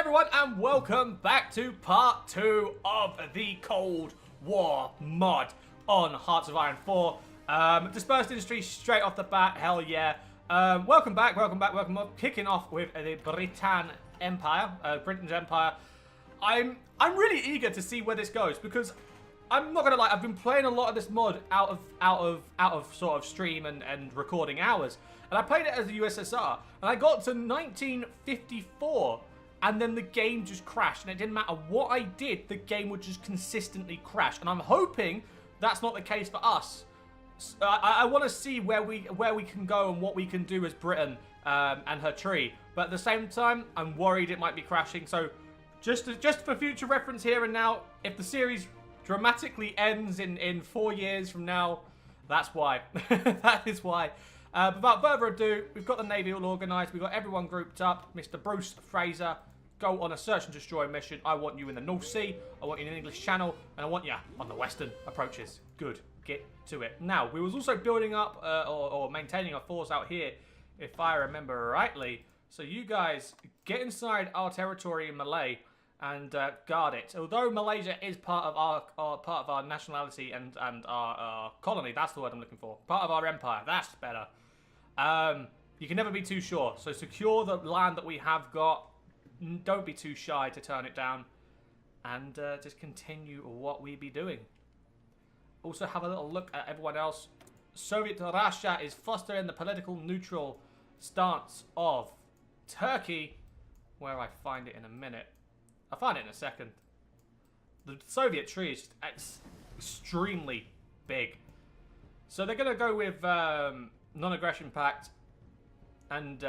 everyone, and welcome back to part 2 of the Cold War mod on Hearts of Iron 4. Dispersed Industry straight off the bat, hell yeah. Welcome back. Kicking off with the Britain's Empire. I'm really eager to see where this goes because I'm not gonna lie, I've been playing a lot of this mod out of sort of stream and recording hours. And I played it as a USSR, and I got to 1954, and then the game just crashed, and it didn't matter what I did, the game would just consistently crash. And I'm hoping that's not the case for us. I want to see where we can go and what we can do as Britain and her tree. But at the same time, I'm worried it might be crashing. So just for future reference here and now, if the series dramatically ends in 4 years from now, that's why. That is why. But without further ado, we've got the Navy all organised. We've got everyone grouped up. Mr. Bruce Fraser, go on a search and destroy mission. I want you in the North Sea. I want you in the English Channel. And I want you on the Western approaches. Good. Get to it. Now, we was also building up or maintaining a force out here, if I remember rightly. So you guys get inside our territory in Malay and guard it. Although Malaysia is part of our nationality and our colony, that's the word I'm looking for. Part of our empire, that's better. You can never be too sure. So secure the land that we have got. Don't be too shy to turn it down, and just continue what we be doing. Also have a little look at everyone else. Soviet Russia is fostering the political neutral stance of Turkey, where I find it in a minute. I'll find it in a second. The Soviet tree is just extremely big. So they're going to go with non-aggression pact and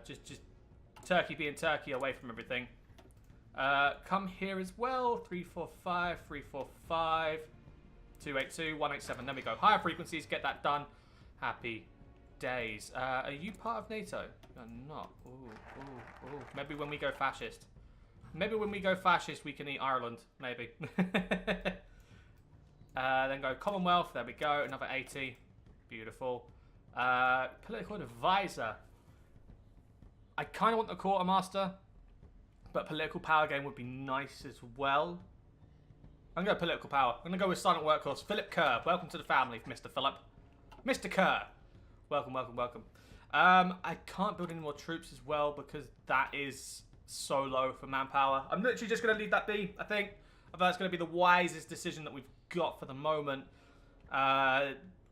just Turkey being Turkey away from everything. Come here as well. 345, 345, 282, 187. There we go. Higher frequencies, get that done. Happy days. Are you part of NATO? You're not. Ooh. Maybe when we go fascist. Maybe when we go fascist, we can eat Ireland. Maybe. Then go Commonwealth. There we go. Another 80. Beautiful. Political advisor. I kind of want the quartermaster, but political power game would be nice as well. I'm going to go political power. I'm going to go with silent workhorse. Philip Kerr. Welcome to the family, Mr. Philip. Mr. Kerr. Welcome. I can't build any more troops as well because that is so low for manpower. I'm literally just going to leave that be, I think. I thought it's going to be the wisest decision that we've got for the moment.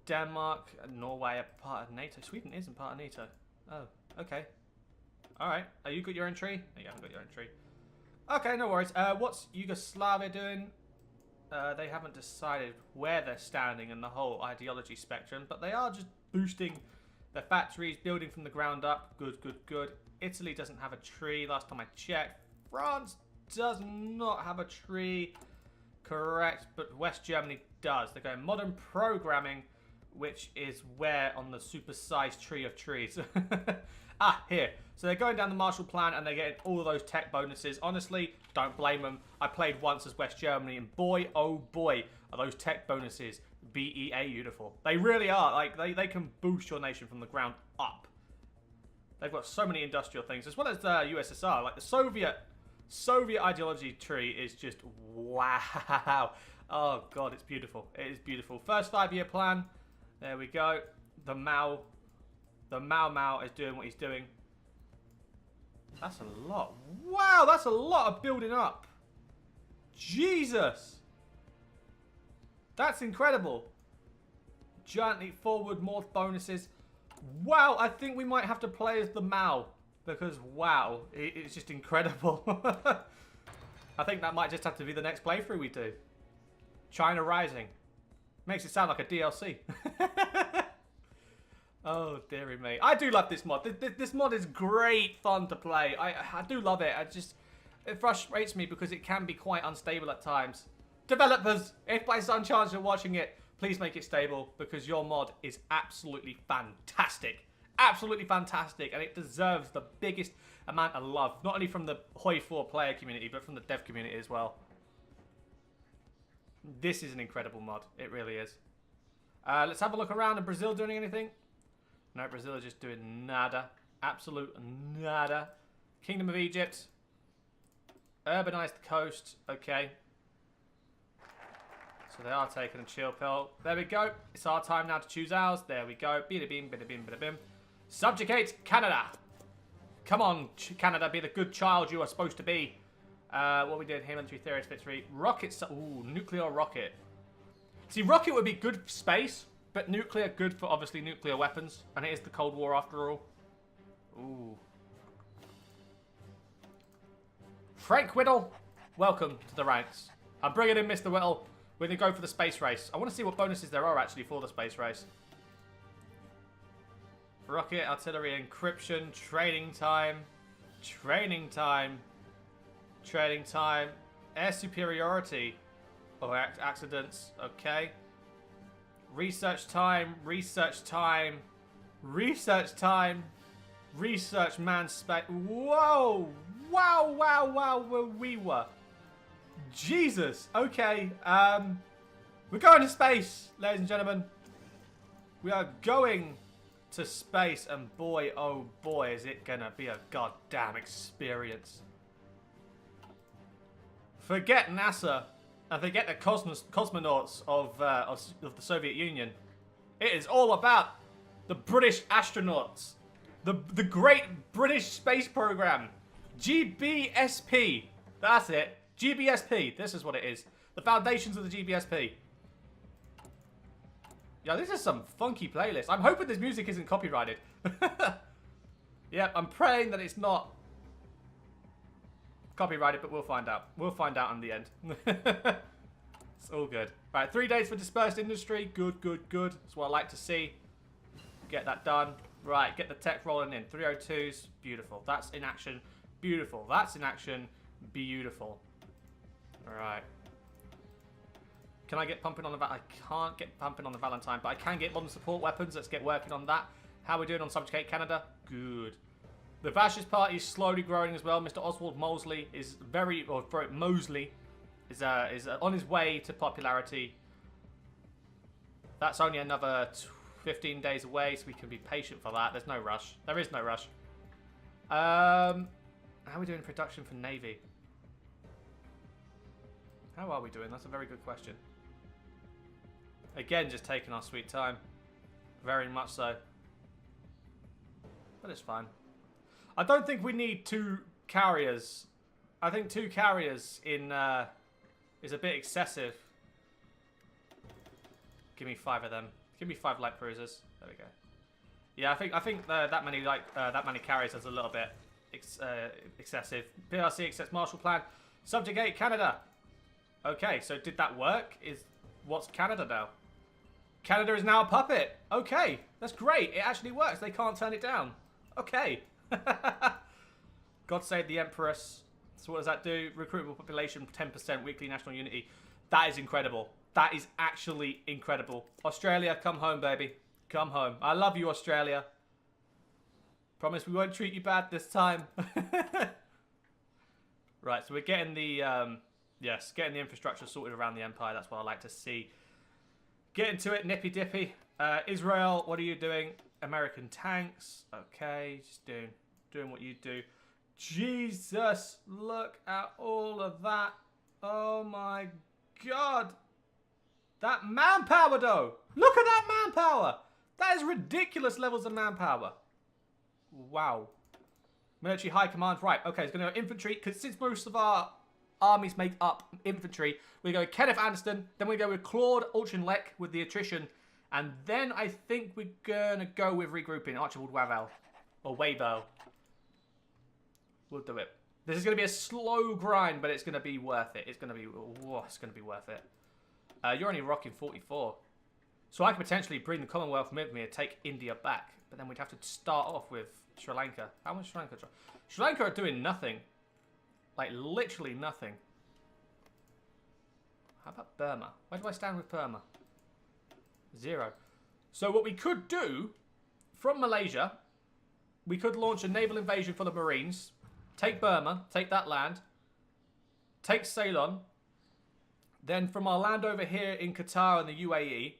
Denmark and Norway are part of NATO. Sweden isn't part of NATO. Oh, okay. Alright. Are you got your own tree? No, you haven't got your own tree. Okay, no worries. What's Yugoslavia doing? They haven't decided where they're standing in the whole ideology spectrum, but they are just boosting their factories, building from the ground up. Good. Italy doesn't have a tree last time I checked. France does not have a tree. Correct, but West Germany does. They're going modern programming, which is where on the supersized tree of trees. Here. So they're going down the Marshall Plan and they're getting all of those tech bonuses. Honestly, don't blame them. I played once as West Germany and boy, oh boy, are those tech bonuses BEA beautiful. They really are. Like, they can boost your nation from the ground up. They've got so many industrial things, as well as the USSR. Like, the Soviet ideology tree is just wow. Oh, God, it's beautiful. It is beautiful. First 5-year plan. There we go. The Mao is doing what he's doing. That's a lot. Wow, that's a lot of building up. Jesus. That's incredible. Giant leap forward, more bonuses. Wow, I think we might have to play as the Mao. Because, wow, it's just incredible. I think that might just have to be the next playthrough we do. China Rising. Makes it sound like a DLC. Oh, dearie me. I do love this mod. This mod is great fun to play. I do love it. It frustrates me because it can be quite unstable at times. Developers, if by some chance you're watching it, please make it stable because your mod is absolutely fantastic. Absolutely fantastic, and it deserves the biggest amount of love. Not only from the Hoi 4 player community, but from the dev community as well. This is an incredible mod. It really is. Let's have a look around. Is Brazil doing anything? No, Brazil is just doing nada. Absolute nada. Kingdom of Egypt. Urbanize the coast. Okay. So they are taking a chill pill. There we go. It's our time now to choose ours. There we go. Bida bim, bida bim, bida bim. Subjugate Canada. Come on, Canada, be the good child you are supposed to be. What we did here, military theory, victory. Rockets. Ooh, nuclear rocket. See, rocket would be good for space, but nuclear good for obviously nuclear weapons. And it is the Cold War after all. Ooh. Frank Whittle, welcome to the ranks. I'm bringing in Mr. Whittle. We're going to go for the space race. I want to see what bonuses there are actually for the space race. Rocket, artillery, encryption, training time, training time, training time, air superiority, or accidents, okay. Research time, research time, research time, research man space. Whoa, wow, wow, wow, where we were. Jesus. Okay. We're going to space, ladies and gentlemen. We are going to space, and boy, oh boy, is it gonna be a goddamn experience. Forget NASA and forget the cosmonauts of the Soviet Union. It is all about the British astronauts, the great British space program, GBSP. That's it. GBSP, this is what it is. The foundations of the GBSP. Yeah, this is some funky playlist. I'm hoping this music isn't copyrighted. Yep, I'm praying that it's not copyrighted, but we'll find out. We'll find out in the end. It's all good. Right, 3 days for dispersed industry. Good, good, good. That's what I like to see. Get that done. Right, get the tech rolling in. 302s. Beautiful. That's in action. Beautiful. That's in action. Beautiful. Alright. Can I get pumping on the I can't get pumping on the Valentine, but I can get modern support weapons. Let's get working on that. How are we doing on Subjugate Canada? Good. The Fascist Party is slowly growing as well. Mr. Oswald Mosley is Mosley is on his way to popularity. That's only another 15 days away, so we can be patient for that. There's no rush. There is no rush. How are we doing production for Navy? How are we doing? That's a very good question. Again, just taking our sweet time. Very much so. But it's fine. I don't think we need 2 carriers. I think 2 carriers in is a bit excessive. Give me 5 of them. Give me 5 light cruisers. There we go. Yeah, I think that many carriers is a little bit excessive. PRC accepts Marshall Plan. Subjugate Canada. Okay, so did that work? What's Canada now? Canada is now a puppet. Okay, that's great. It actually works. They can't turn it down. Okay. God save the Empress. So what does that do? Recruitable population, 10%, weekly national unity. That is incredible. That is actually incredible. Australia, come home, baby. Come home. I love you, Australia. Promise we won't treat you bad this time. Right, so we're getting the... Yes, getting the infrastructure sorted around the Empire. That's what I like to see. Get into it, nippy dippy. Israel, what are you doing? American tanks. Okay, just doing what you do. Jesus, look at all of that. Oh my God. That manpower, though. Look at that manpower. That is ridiculous levels of manpower. Wow. Military high command. Right, okay, it's going to go infantry, because since most of our armies make up infantry, we go with Kenneth Aniston, then we go with Claude Auchinleck with the attrition, and then I think we're going to go with regrouping Archibald Wavell, or Wavell. We'll do it. This is going to be a slow grind, but it's going to be worth it. It's going to be, oh, it's going to be worth it. You're only rocking 44. So I could potentially bring the Commonwealth with me and take India back, but then we'd have to start off with Sri Lanka. How much Sri Lanka? Sri Lanka are doing nothing. Like, literally nothing. How about Burma? Where do I stand with Burma? 0. So what we could do, from Malaysia, we could launch a naval invasion for the Marines, take Burma, take that land, take Ceylon, then from our land over here in Qatar and the UAE,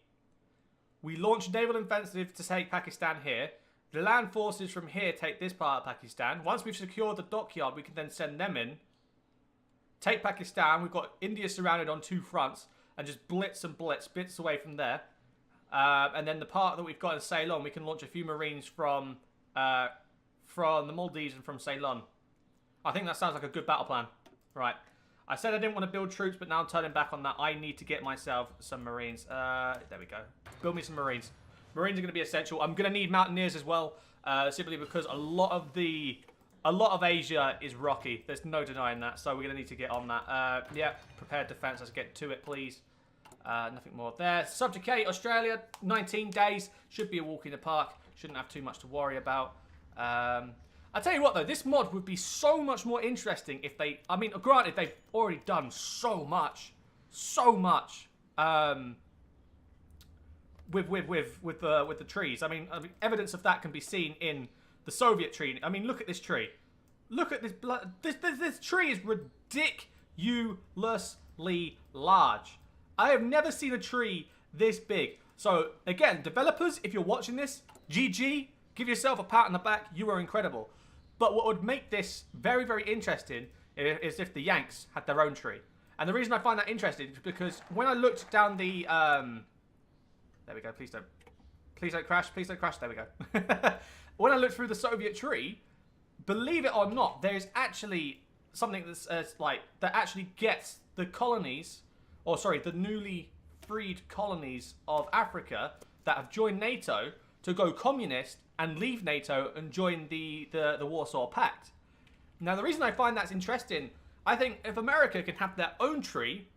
we launch naval offensive to take Pakistan here. The land forces from here take this part of Pakistan. Once we've secured the dockyard, we can then send them in. take Pakistan. We've got India surrounded on 2 fronts, and just blitz and blitz, bits away from there. And then the part that we've got in Ceylon, we can launch a few Marines from the Maldives and from Ceylon. I think that sounds like a good battle plan. Right. I said I didn't want to build troops, but now I'm turning back on that. I need to get myself some Marines. There we go. Build me some Marines. Marines are going to be essential. I'm going to need Mountaineers as well, simply because a lot of Asia is rocky. There's no denying that, so we're going to need to get on that. Yeah, prepared defense. Let's get to it, please. Nothing more there. Subjugate Australia. 19 days. Should be a walk in the park. Shouldn't have too much to worry about. I'll tell you what, though. This mod would be so much more interesting if they... I mean, granted, they've already done so much. So much. With the trees. I mean, evidence of that can be seen in the Soviet tree. I mean, look at this tree. Look at this blood. This tree is ridiculously large. I have never seen a tree this big. So, again, developers, if you're watching this, GG, give yourself a pat on the back. You are incredible. But what would make this very, very interesting is if the Yanks had their own tree. And the reason I find that interesting is because when I looked down the... there we go. Please don't crash. Please don't crash. There we go. When I looked through the Soviet tree, believe it or not, there's actually something that's that actually gets the colonies... Or, sorry, the newly freed colonies of Africa that have joined NATO to go communist and leave NATO and join the Warsaw Pact. Now, the reason I find that's interesting, I think if America can have their own tree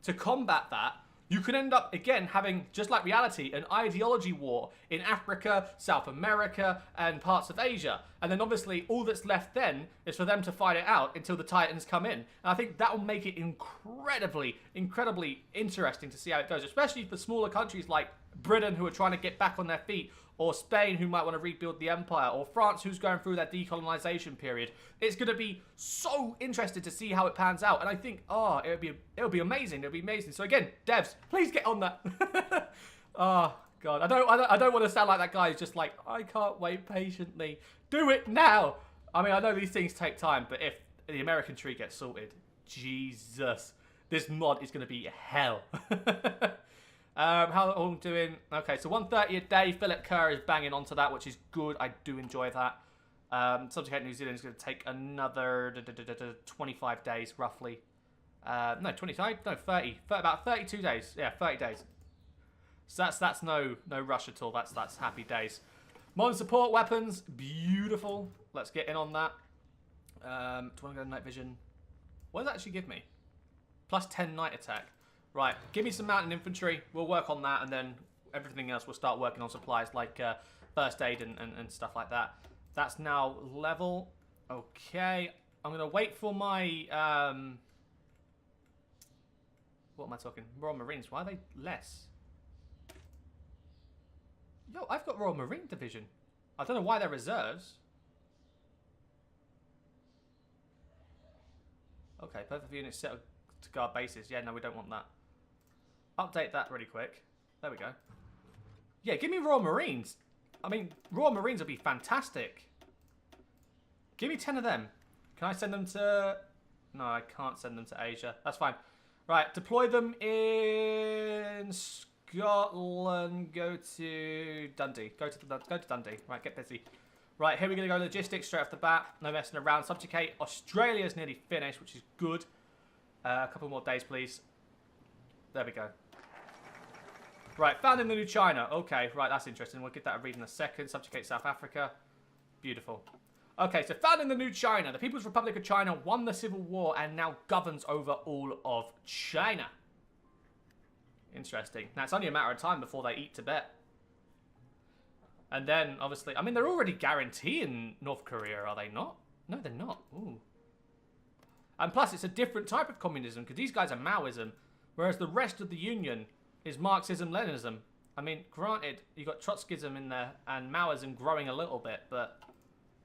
to combat that, you can end up, again, having, just like reality, an ideology war in Africa, South America, and parts of Asia. And then, obviously, all that's left then is for them to fight it out until the Titans come in. And I think that will make it incredibly, incredibly interesting to see how it goes, especially for smaller countries like Britain, who are trying to get back on their feet, or Spain, who might want to rebuild the empire, or France, who's going through their decolonization period. It's going to be so interesting to see how it pans out, and I think, oh, it'll be amazing. It'll be amazing. So again, devs, please get on that. Oh God, I don't want to sound like that guy who's just like, I can't wait patiently. Do it now. I mean, I know these things take time, but if the American tree gets sorted, Jesus, this mod is going to be hell. How am I doing? Okay, so 130 a day. Philip Kerr is banging onto that, which is good. I do enjoy that. Subjugate New Zealand is going to take another 25 days, roughly. No, 25? No, 30. About 32 days. Yeah, 30 days. So that's no rush at all. That's happy days. Modern support weapons. Beautiful. Let's get in on that. Do I want to go to night vision? What does that actually give me? Plus 10 night attack. Right, give me some mountain infantry. We'll work on that, and then everything else we'll start working on supplies like first aid and stuff like that. That's now level. Okay, I'm going to wait for my... what am I talking? Royal Marines. Why are they less? Yo, I've got Royal Marine Division. I don't know why they're reserves. Okay, perfect units set to guard bases. Yeah, no, we don't want that. Update that really quick. There we go. Yeah, give me Royal Marines. I mean, Royal Marines would be fantastic. Give me 10 of them. Can I send them to... No, I can't send them to Asia. That's fine. Right, deploy them in Scotland. Go to Dundee. Go to Dundee. Right, get busy. Right, here we're going to go logistics straight off the bat. No messing around. Subjugate. Australia's nearly finished, which is good. A couple more days, please. There we go. Right, found in the new China. Okay, right, that's interesting. We'll get that a read in a second. Subjugate South Africa. Beautiful. Okay, so found in the new China. The People's Republic of China won the Civil War and now governs over all of China. Interesting. Now, it's only a matter of time before they eat Tibet. And then, obviously, I mean, they're already guaranteeing North Korea, are they not? No, they're not. Ooh. And plus, it's a different type of communism, because these guys are Maoism, whereas the rest of the Union is Marxism-Leninism. I mean, granted, you've got Trotskyism in there, and Maoism growing a little bit, but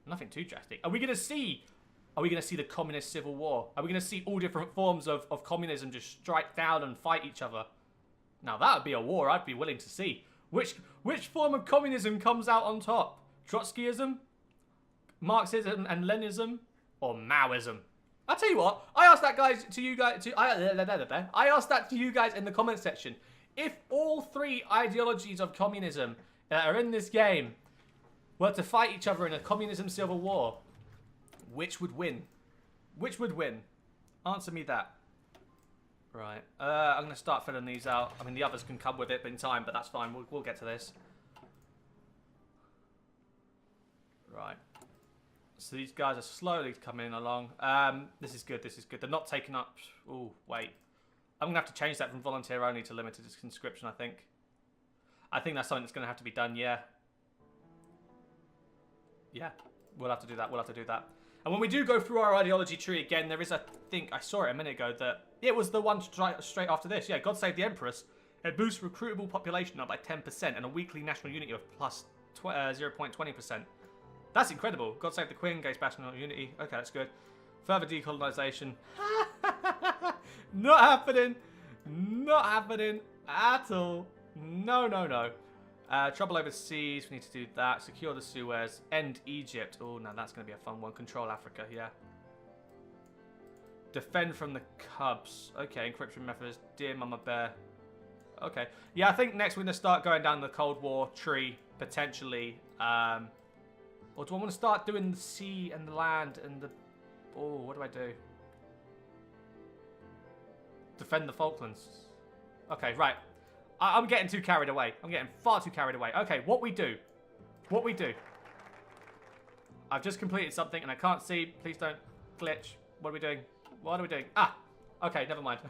nothing too drastic. Are we going to see the communist civil war? Are we going to see all different forms of communism just strike down and fight each other? Now, that would be a war I'd be willing to see. Which form of communism comes out on top? Trotskyism? Marxism and Leninism? Or Maoism? I'll tell you what. I asked that guys to you guys. I asked that to you guys in the comment section. If all three ideologies of communism that are in this game were to fight each other in a communism civil war, which would win? Which would win? Answer me that. Right. I'm going to start filling these out. I mean, the others can come with it in time, but that's fine. We'll get to this. Right. So these guys are slowly coming along. This is good. This is good. They're not taking up... Oh, wait. I'm going to have to change that from volunteer only to limited conscription, I think. I think that's something that's going to have to be done, yeah. Yeah. We'll have to do that. We'll have to do that. And when we do go through our ideology tree again, there is, I think, I saw it a minute ago, that it was the one straight after this. Yeah, God Save the Empress. It boosts recruitable population up by 10% and a weekly national unity of plus 0.20%. That's incredible. God Save the Queen, gains national unity. Okay, that's good. Further decolonization. Not happening. Not happening at all. No, no, no. Trouble overseas, we need to do that. Secure the Suez. End Egypt. Oh, now that's going to be a fun one. Control Africa, yeah. Defend from the Cubs. Okay, encryption methods. Dear Mama Bear. Okay. Yeah, I think next we're going to start going down the Cold War tree, potentially. Or do I want to start doing the sea and the land and the... Oh, what do I do? Defend the Falklands. Okay, right. I'm getting too carried away. I'm getting far too carried away. Okay, what we do. What we do. I've just completed something and I can't see. Please don't glitch. What are we doing? What are we doing? Ah, okay, never mind.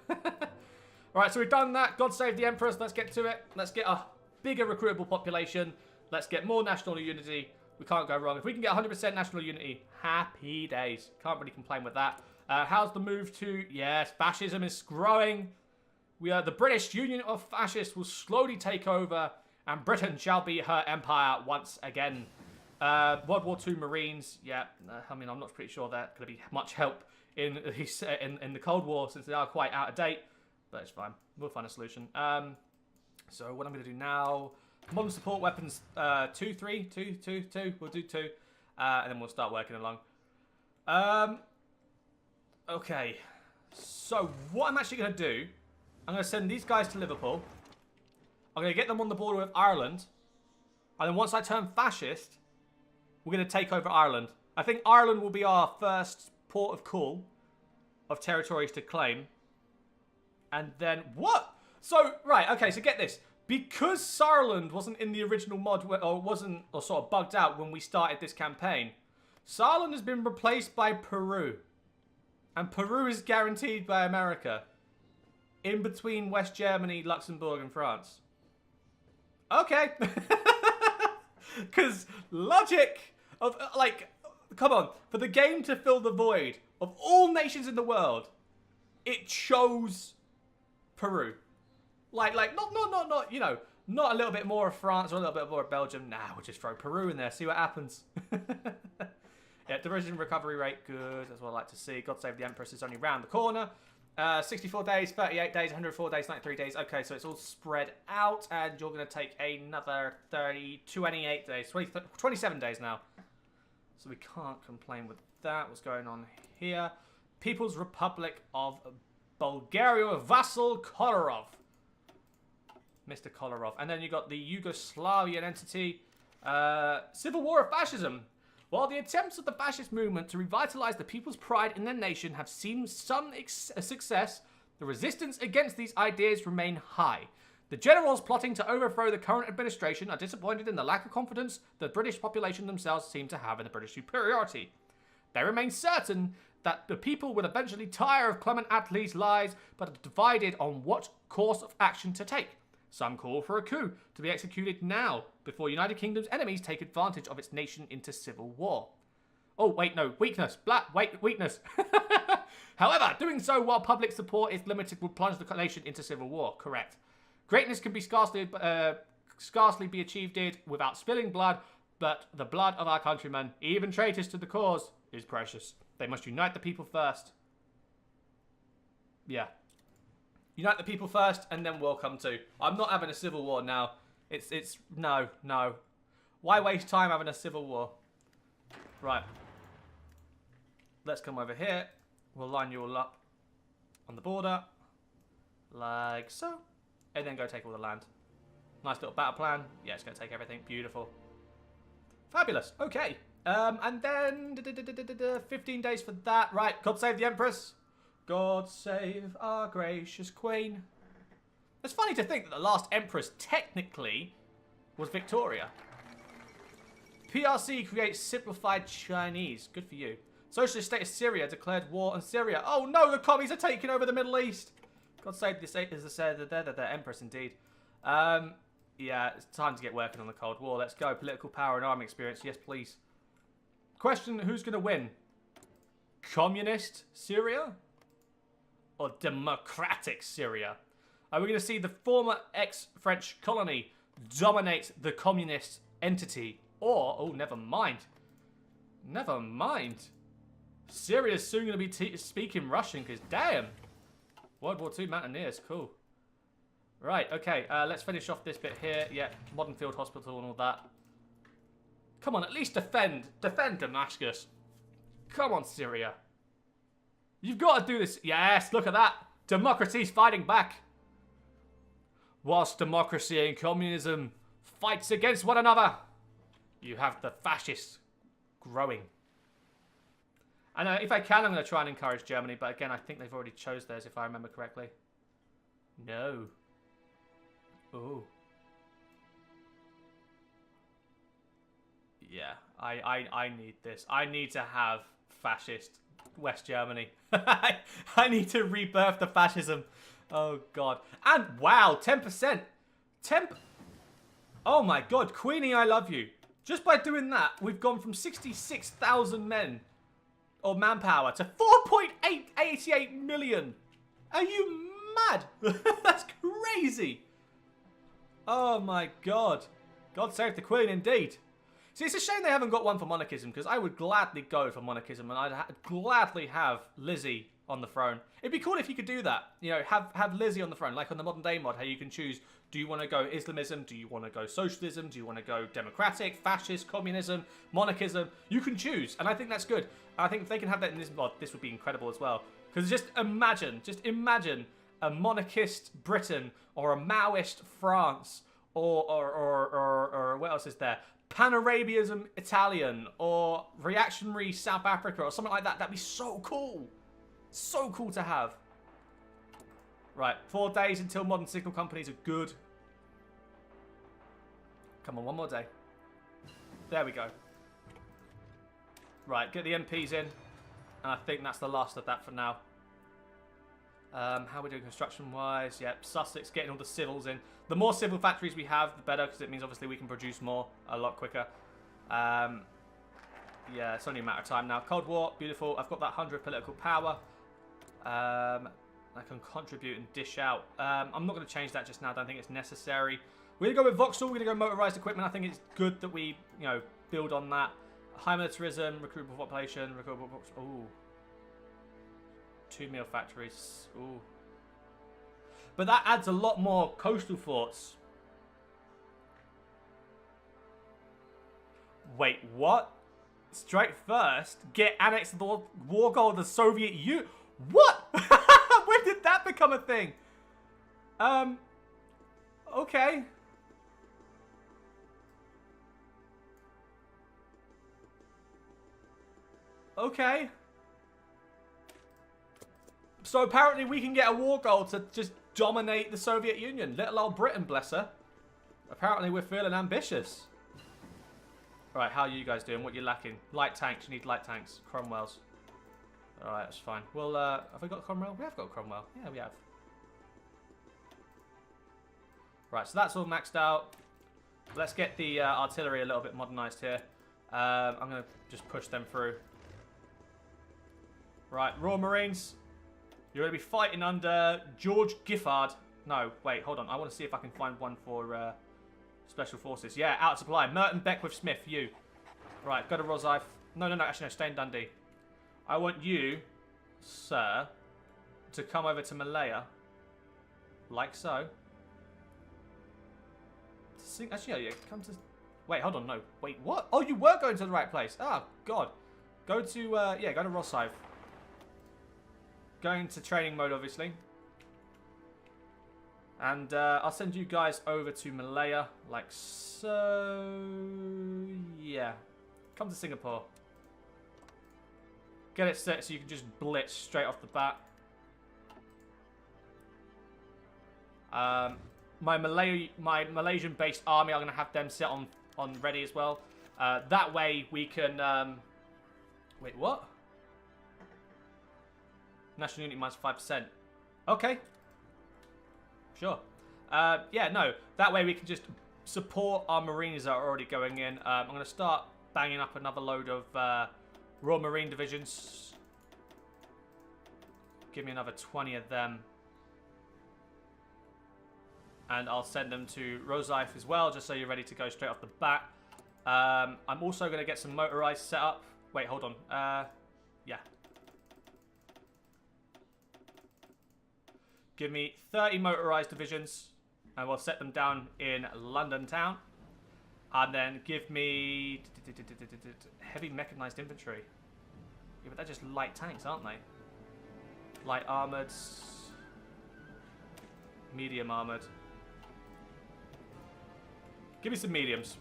Alright, so we've done that. God Save the Empress. Let's get to it. Let's get a bigger recruitable population. Let's get more national unity. We can't go wrong. If we can get 100% national unity, happy days. Can't really complain with that. How's the move to... Yes, fascism is growing. The British Union of Fascists will slowly take over, and Britain shall be her empire once again. World War II Marines, yeah. I mean, I'm not pretty sure they're going to be much help in the Cold War since they are quite out of date, but it's fine. We'll find a solution. So what I'm going to do now, modern support weapons 2, 3, 2, 2, 2. We'll do 2, and then we'll start working along. Okay. So what I'm actually going to do, I'm going to send these guys to Liverpool. I'm going to get them on the border with Ireland. And then once I turn fascist, we're going to take over Ireland. I think Ireland will be our first port of call of territories to claim. And then... What? So, right, okay, so get this. Because Saarland wasn't in the original mod, or sort of bugged out when we started this campaign, Saarland has been replaced by Peru. And Peru is guaranteed by America. In between West Germany, Luxembourg, and France. Okay. Because logic of, like, come on. For the game to fill the void of all nations in the world, it chose Peru. Like, not, you know, not a little bit more of France or a little bit more of Belgium. Nah, we'll just throw Peru in there, see what happens. Yeah, diversion recovery rate, good. That's what I like to see. God Save the Empress is only round the corner. 64 days, 38 days, 104 days, 93 days. Okay, so it's all spread out, and you're going to take another 28 days, 27 days now. So we can't complain with that. What's going on here? People's Republic of Bulgaria, vassal Kolarov. Mr. Kolarov. And then you got the Yugoslavian entity, Civil War of Fascism. While the attempts of the fascist movement to revitalize the people's pride in their nation have seen some success, the resistance against these ideas remain high. The generals plotting to overthrow the current administration are disappointed in the lack of confidence the British population themselves seem to have in the British superiority. They remain certain that the people will eventually tire of Clement Attlee's lies, but are divided on what course of action to take. Some call for a coup to be executed now, before United Kingdom's enemies take advantage of its nation into civil war. Oh, wait, no, weakness. Weakness. However, doing so while public support is limited would plunge the nation into civil war. Correct. Greatness can be scarcely be achieved without spilling blood, but the blood of our countrymen, even traitors to the cause, is precious. They must unite the people first. Yeah. Unite the people first, and then we'll come to. I'm not having a civil war now. No. Why waste time having a civil war? Right. Let's come over here. We'll line you all up on the border. Like so. And then go take all the land. Nice little battle plan. Yeah, it's going to take everything. Beautiful. Fabulous. Okay. And then 15 days for that. Right. God save the Empress. God save our gracious Queen. It's funny to think that the last Empress technically was Victoria. PRC creates simplified Chinese. Good for you. Socialist state of Syria declared war on Syria. Oh no, the commies are taking over the Middle East. God save this is the Empress indeed. Yeah, it's time to get working on the Cold War. Let's go. Political power and army experience. Yes, please. Question, who's going to win? Communist Syria? Or democratic Syria? Are we going to see the former ex-French colony dominate the communist entity? Or, oh, never mind. Never mind. Syria's soon going to be speaking Russian, because damn. World War II mountaineers, cool. Right, okay, let's finish off this bit here. Yeah, modern field hospital and all that. Come on, at least defend Damascus. Come on, Syria. You've got to do this. Yes, look at that. Democracy's fighting back. Whilst democracy and communism fights against one another, you have the fascists growing. And if I can, I'm going to try and encourage Germany. But again, I think they've already chose theirs, if I remember correctly. No. Oh. Yeah, I need this. I need to have fascist West Germany. I need to rebirth the fascism. Oh, God. And, wow, 10%. Oh, my God. Queenie, I love you. Just by doing that, we've gone from 66,000 men or manpower to 4.888 million. Are you mad? That's crazy. Oh, my God. God save the Queen, indeed. See, it's a shame they haven't got one for monarchism, because I would gladly go for monarchism, and I'd gladly have Lizzie on the throne. It'd be cool if you could do that. You know, have Lizzie on the throne, like on the modern day mod, how you can choose, do you want to go Islamism, do you want to go socialism, do you want to go democratic, fascist, communism, monarchism? You can choose, and I think that's good. I think if they can have that in this mod, this would be incredible as well. Because just imagine a monarchist Britain, or a Maoist France, or what else is there? Pan-Arabianism Italian, or reactionary South Africa, or something like that. That'd be so cool. So cool to have. Right, 4 days until modern signal companies are good. Come on, one more day. There we go. Right, get the MPs in. And I think that's the last of that for now. How are we doing construction-wise? Yep, Sussex, getting all the civils in. The more civil factories we have, the better, because it means obviously we can produce more a lot quicker. Yeah, it's only a matter of time now. Cold War, beautiful. I've got that 100 political power. I can contribute and dish out. I'm not going to change that just now. I don't think it's necessary. We're going to go with Vauxhall. We're going to go motorized equipment. I think it's good that we, you know, build on that. High militarism, recruitable population, recruitable... Ooh. 2 meal factories. Ooh. But that adds a lot more coastal forts. Wait, what? Strike first? Get annexed to the war goal of the Soviet Union? What? When did that become a thing? Okay. Okay. So apparently we can get a war goal to just dominate the Soviet Union. Little old Britain, bless her. Apparently we're feeling ambitious. Right, how are you guys doing? What are you lacking? Light tanks. You need light tanks. Cromwells. Alright, that's fine. Well, have we got Cromwell? We have got Cromwell. Yeah, we have. Right, so that's all maxed out. Let's get the artillery a little bit modernized here. I'm going to just push them through. Right, Royal Marines. You're going to be fighting under George Giffard. No, wait, hold on. I want to see if I can find one for Special Forces. Yeah, out of supply. Merton, Beckwith, Smith, you. Right, go to Rosyth. No, actually, no, stay in Dundee. I want you, sir, to come over to Malaya. Like so. Actually, yeah, come to... Wait, hold on, no. Wait, what? Oh, you were going to the right place. Oh, God. Go to, yeah, go to Rosyth. going to training mode, obviously. And I'll send you guys over to Malaya, like so. Yeah. Come to Singapore. Get it set so you can just blitz straight off the bat. My Malaysian-based army, I'm going to have them set on ready as well. That way we can... wait, what? National unity minus 5%. Okay. Sure. Yeah, no. That way we can just support our Marines that are already going in. I'm going to start banging up another load of Royal Marine divisions. Give me another 20 of them. And I'll send them to Rosyth as well, just so you're ready to go straight off the bat. I'm also going to get some motorized set up. Wait, hold on. Yeah. Give me 30 motorized divisions, and we'll set them down in London town. And then give me heavy mechanized infantry. Yeah, but they're just light tanks, aren't they? Light armored, medium armored. Give me some mediums.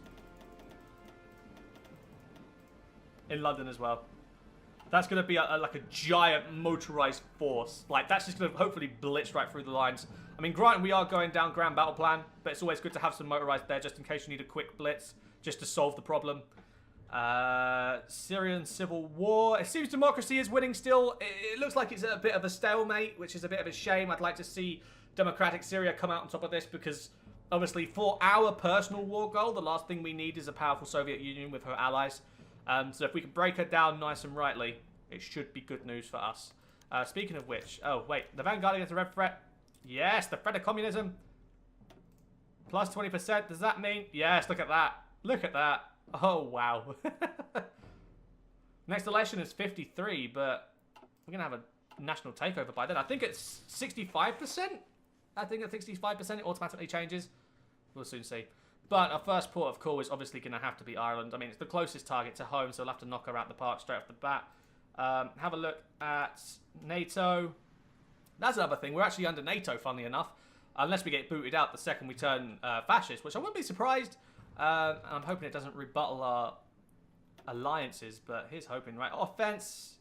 In London as well. That's going to be like a giant motorized force. Like, that's just going to hopefully blitz right through the lines. I mean, granted, we are going down Grand Battle Plan, but it's always good to have some motorized there just in case you need a quick blitz, just to solve the problem. Syrian civil war. It seems democracy is winning still. It looks like it's a bit of a stalemate, which is a bit of a shame. I'd like to see democratic Syria come out on top of this because, obviously, for our personal war goal, the last thing we need is a powerful Soviet Union with her allies. So if we can break her down nice and rightly, it should be good news for us. Speaking of which, oh wait, the vanguard against the red threat. Yes, the threat of communism. Plus 20%, does that mean? Yes, look at that. Look at that. Oh, wow. Next election is 53, but we're going to have a national takeover by then. I think it's 65%. I think at 65% it automatically changes. We'll soon see. But our first port of call is obviously going to have to be Ireland. I mean, it's the closest target to home, so we'll have to knock her out the park straight off the bat. Have a look at NATO. That's another thing. We're actually under NATO, funnily enough. Unless we get booted out the second we turn fascist, which I wouldn't be surprised. I'm hoping it doesn't rebuttal our alliances, but here's hoping, right? Offense.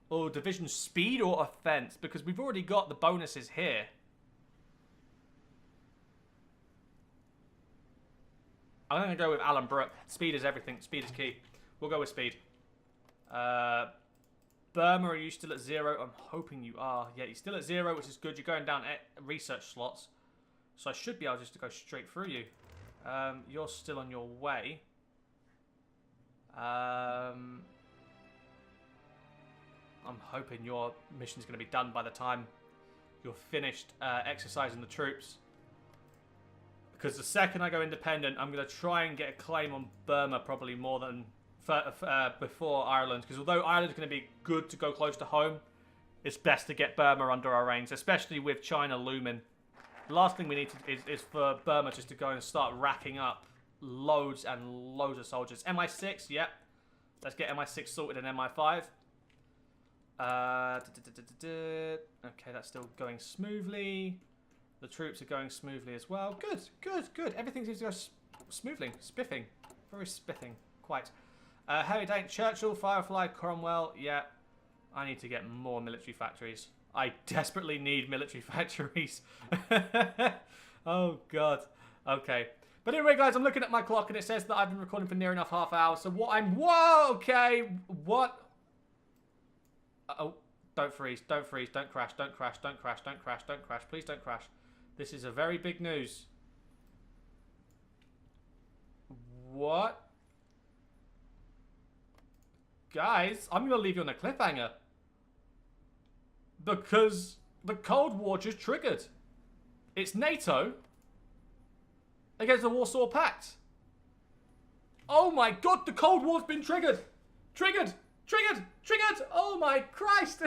Or division speed or offense, because we've already got the bonuses here. I'm going to go with Alan Brooke. Speed is everything. Speed is key. We'll go with speed. Burma, are you still at 0? I'm hoping you are. Yeah, you're still at 0, which is good. You're going down research slots. So I should be able just to go straight through you. You're still on your way. I'm hoping your mission's going to be done by the time you're finished exercising the troops. Because the second I go independent, I'm going to try and get a claim on Burma probably more than before Ireland. Because although Ireland's going to be good to go close to home, it's best to get Burma under our reins, especially with China looming. The last thing we need to, is for Burma just to go and start racking up loads and loads of soldiers. MI6, yep. Let's get MI6 sorted in MI5. Okay, that's still going smoothly. The troops are going smoothly as well. Good, good, good. Everything seems to go smoothly. Spiffing. Very spiffing. Quite. Harry Dane, Churchill, Firefly, Cromwell. Yeah. I need to get more military factories. I desperately need military factories. Oh, God. Okay. But anyway, guys, I'm looking at my clock and it says that I've been recording for near enough half hour. So what I'm... Whoa, okay. What? Oh, don't freeze. Don't freeze. Don't crash. Don't crash. Don't crash. Don't crash. Don't crash. Please don't crash. This is a very big news. What? Guys, I'm going to leave you on a cliffhanger. Because the Cold War just triggered. It's NATO against the Warsaw Pact. Oh my God, the Cold War's been triggered. Triggered. Triggered. Triggered. Oh my Christ.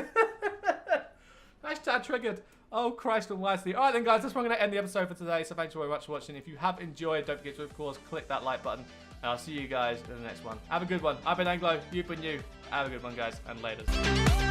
Hashtag triggered. Oh Christ almighty. Alright then guys, that's where I'm going to end the episode for today. So thanks very much for watching. If you have enjoyed, don't forget to, of course, click that like button. And I'll see you guys in the next one. Have a good one. I've been Anglo. You've been you. Have a good one, guys. And laters.